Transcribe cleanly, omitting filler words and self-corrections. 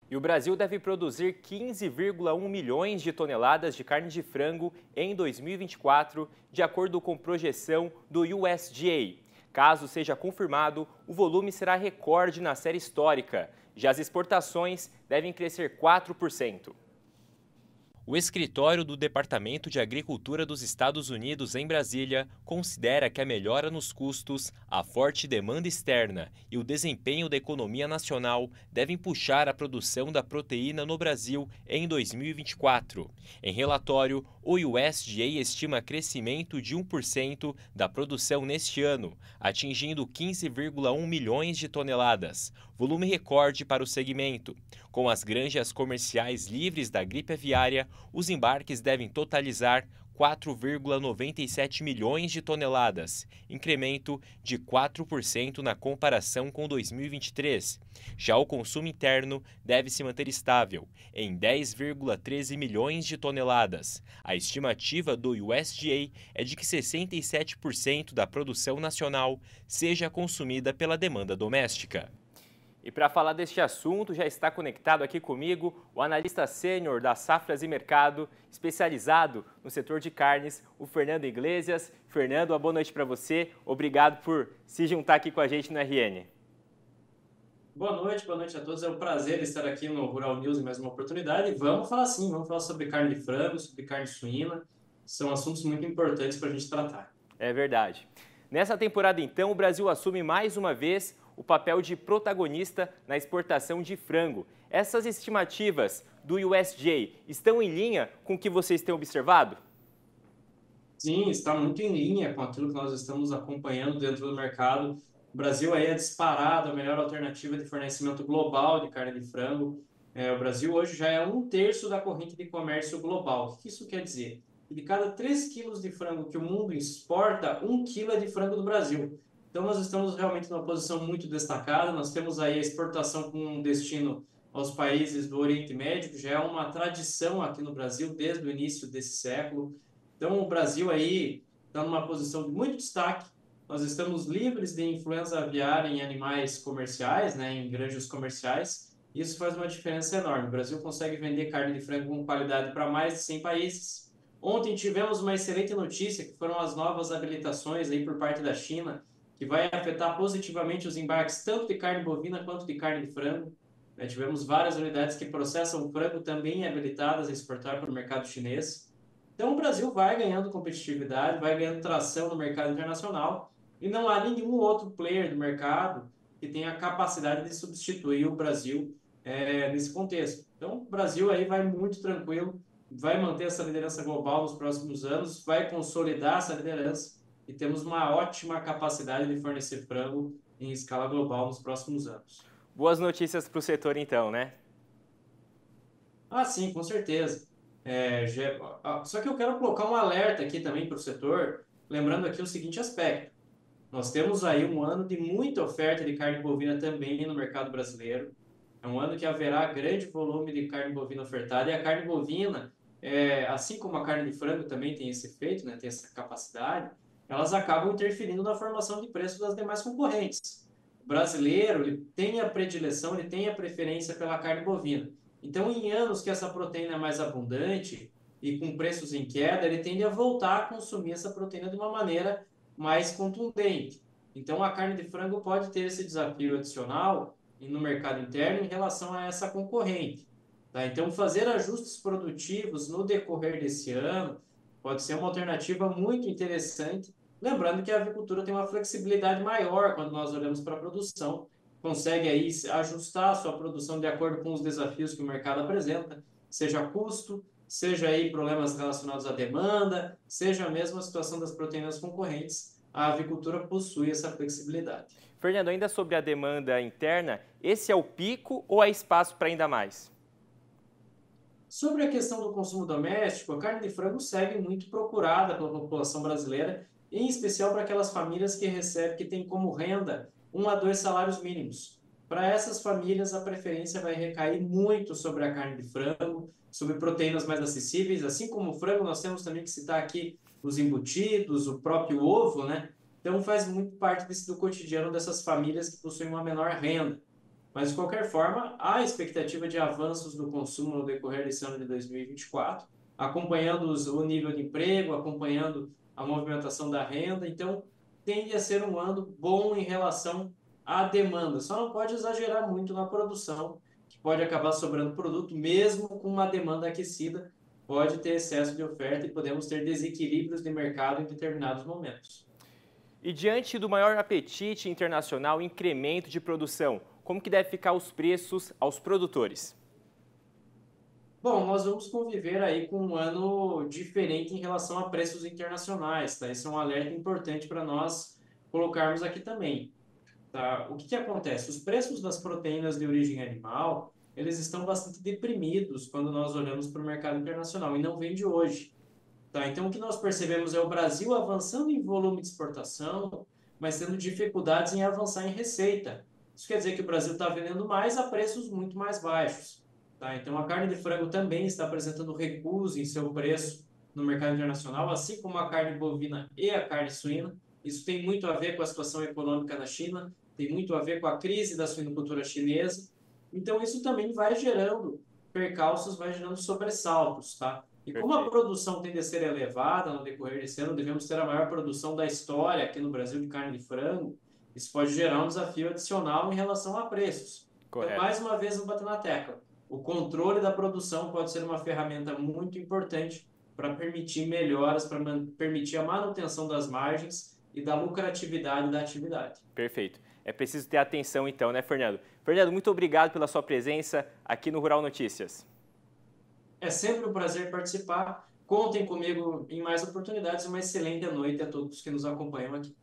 E o Brasil deve produzir 15,1 milhões de toneladas de carne de frango em 2024, de acordo com projeção do USDA. Caso seja confirmado, o volume será recorde na série histórica. Já as exportações devem crescer 4%. O escritório do Departamento de Agricultura dos Estados Unidos, em Brasília, considera que a melhora nos custos, a forte demanda externa e o desempenho da economia nacional devem puxar a produção da proteína no Brasil em 2024. Em relatório, o USDA estima crescimento de 1% da produção neste ano, atingindo 15,1 milhões de toneladas, volume recorde para o segmento. Com as granjas comerciais livres da gripe aviária, os embarques devem totalizar 4,97 milhões de toneladas, incremento de 4% na comparação com 2023. Já o consumo interno deve se manter estável, em 10,13 milhões de toneladas. A estimativa do USDA é de que 67% da produção nacional seja consumida pela demanda doméstica. E para falar deste assunto, já está conectado aqui comigo o analista sênior da Safras e Mercado, especializado no setor de carnes, o Fernando Iglesias. Fernando, uma boa noite para você. Obrigado por se juntar aqui com a gente no RN. Boa noite a todos. É um prazer estar aqui no Rural News em mais uma oportunidade. E vamos falar sim, vamos falar sobre carne de frango, sobre carne suína. São assuntos muito importantes para a gente tratar. É verdade. Nessa temporada, então, o Brasil assume mais uma vez o papel de protagonista na exportação de frango. Essas estimativas do USDA estão em linha com o que vocês têm observado? Sim, está muito em linha com aquilo que nós estamos acompanhando dentro do mercado. O Brasil aí é disparado a melhor alternativa de fornecimento global de carne de frango. O Brasil hoje já é 1/3 da corrente de comércio global. O que isso quer dizer? Que de cada 3 quilos de frango que o mundo exporta, 1 quilo é de frango do Brasil. Então nós estamos realmente numa posição muito destacada. Nós temos aí a exportação com um destino aos países do Oriente Médio, que já é uma tradição aqui no Brasil desde o início desse século. Então, o Brasil aí está numa posição de muito destaque. Nós estamos livres de influenza aviária em animais comerciais, né, em granjas comerciais. Isso faz uma diferença enorme. O Brasil consegue vender carne de frango com qualidade para mais de 100 países. Ontem tivemos uma excelente notícia, que foram as novas habilitações aí por parte da China, que vai afetar positivamente os embarques tanto de carne bovina quanto de carne de frango. Tivemos várias unidades que processam frango também habilitadas a exportar para o mercado chinês. Então, o Brasil vai ganhando competitividade, vai ganhando tração no mercado internacional e não há nenhum outro player do mercado que tenha a capacidade de substituir o Brasil nesse contexto. Então, o Brasil aí vai muito tranquilo, vai manter essa liderança global nos próximos anos, vai consolidar essa liderança e temos uma ótima capacidade de fornecer frango em escala global nos próximos anos. Boas notícias para o setor, então, né? Ah, sim, com certeza. Só que eu quero colocar um alerta aqui também para o setor, lembrando aqui o seguinte aspecto. Nós temos aí um ano de muita oferta de carne bovina também no mercado brasileiro. É um ano que haverá grande volume de carne bovina ofertada. E a carne bovina, assim como a carne de frango também tem esse efeito, né, tem essa capacidade, elas acabam interferindo na formação de preço das demais concorrentes. O brasileiro ele tem a predileção, ele tem a preferência pela carne bovina. Então, em anos que essa proteína é mais abundante e com preços em queda, ele tende a voltar a consumir essa proteína de uma maneira mais contundente. Então, a carne de frango pode ter esse desafio adicional no mercado interno em relação a essa concorrente. Tá? Então, fazer ajustes produtivos no decorrer desse ano pode ser uma alternativa muito interessante. Lembrando que a avicultura tem uma flexibilidade maior quando nós olhamos para a produção, consegue aí ajustar a sua produção de acordo com os desafios que o mercado apresenta, seja custo, seja aí problemas relacionados à demanda, seja mesmo a situação das proteínas concorrentes, a avicultura possui essa flexibilidade. Fernando, ainda sobre a demanda interna, esse é o pico ou há espaço para ainda mais? Sobre a questão do consumo doméstico, a carne de frango segue muito procurada pela população brasileira, em especial para aquelas famílias que recebem, que têm como renda 1 a 2 salários mínimos. Para essas famílias, a preferência vai recair muito sobre a carne de frango, sobre proteínas mais acessíveis, assim como o frango, nós temos também que citar aqui os embutidos, o próprio ovo, né? Então faz muito parte do cotidiano dessas famílias que possuem uma menor renda. Mas, de qualquer forma, há expectativa de avanços do consumo no decorrer desse ano de 2024, acompanhando o nível de emprego, acompanhando a movimentação da renda. Então, tende a ser um ano bom em relação à demanda. Só não pode exagerar muito na produção, que pode acabar sobrando produto, mesmo com uma demanda aquecida, pode ter excesso de oferta e podemos ter desequilíbrios de mercado em determinados momentos. E diante do maior apetite internacional e incremento de produção, como que deve ficar os preços aos produtores? Bom, nós vamos conviver aí com um ano diferente em relação a preços internacionais, tá? Esse é um alerta importante para nós colocarmos aqui também, tá? O que que acontece? Os preços das proteínas de origem animal, eles estão bastante deprimidos quando nós olhamos para o mercado internacional e não vem de hoje, tá? Então, o que nós percebemos é o Brasil avançando em volume de exportação, mas tendo dificuldades em avançar em receita. Isso quer dizer que o Brasil está vendendo mais a preços muito mais baixos, tá? Então, a carne de frango também está apresentando recuos em seu preço no mercado internacional, assim como a carne bovina e a carne suína. Isso tem muito a ver com a situação econômica na China, tem muito a ver com a crise da suinocultura chinesa. Então, isso também vai gerando percalços, vai gerando sobressaltos, tá? E como a Perfeito. produção tende a ser elevada no decorrer desse ano, devemos ter a maior produção da história aqui no Brasil de carne de frango. Isso pode gerar um desafio adicional em relação a preços. Então, Correto. mais uma vez, vou bater na tecla. O controle da produção pode ser uma ferramenta muito importante para permitir melhoras, para permitir a manutenção das margens e da lucratividade da atividade. Perfeito. É preciso ter atenção então, né, Fernando? Fernando, muito obrigado pela sua presença aqui no Rural Notícias. É sempre um prazer participar. Contem comigo em mais oportunidades. Uma excelente noite a todos que nos acompanham aqui.